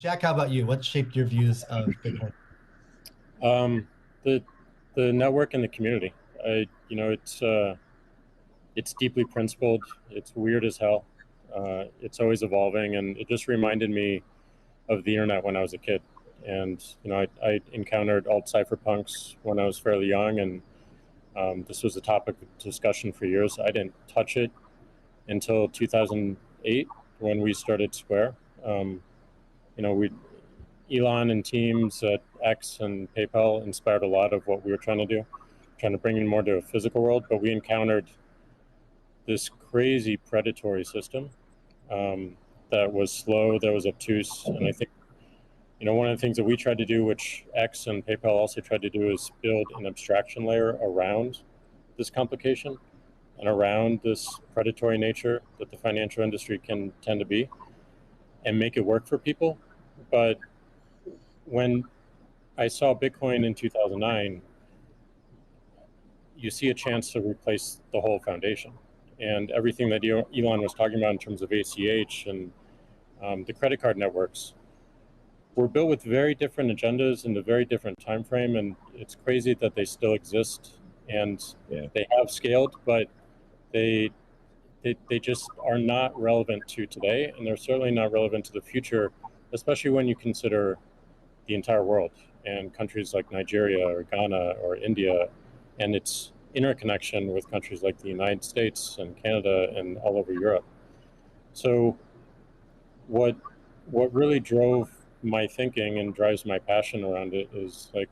Jack, how about you? What shaped your views of Bitcoin? Um, the the network and the community. It's deeply principled. It's weird as hell. It's always evolving, and it just reminded me of the internet when I was a kid. And I encountered alt cypherpunks when I was fairly young, and this was a topic of discussion for years. I didn't touch it until 2008 when we started Square. Um, we Elon and teams at X and PayPal inspired a lot of what we were trying to do, trying to bring in more to a physical world. But we encountered this crazy predatory system that was slow, that was obtuse, and I think one of the things that we tried to do, which X and PayPal also tried to do, is build an abstraction layer around this complication and around this predatory nature that the financial industry can tend to be, and make it work for people. But when I saw Bitcoin in 2009, you see a chance to replace the whole foundation. And everything that Elon was talking about in terms of ACH and the credit card networks were built with very different agendas in a very different time frame. And it's crazy that they still exist and Yeah. they have scaled, but they, they just are not relevant to today. And they're certainly not relevant to the future, especially when you consider the entire world and countries like Nigeria or Ghana or India and its interconnection with countries like the United States and Canada and all over Europe. So what really drove my thinking and drives my passion around it is, like,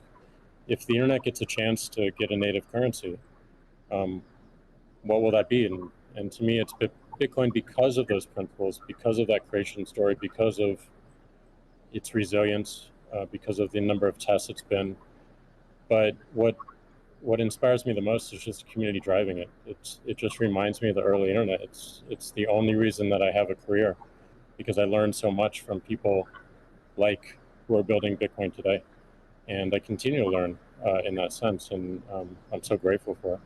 if the internet gets a chance to get a native currency, um, what will that be? And to me, it's Bitcoin, because of those principles, because of that creation story, because of its resilience, because of the number of tests it's been. But what inspires me the most is just the community driving it. It just reminds me of the early internet. It's the only reason that I have a career, because I learned so much from people like who are building Bitcoin today, and I continue to learn in that sense, and I'm so grateful for it.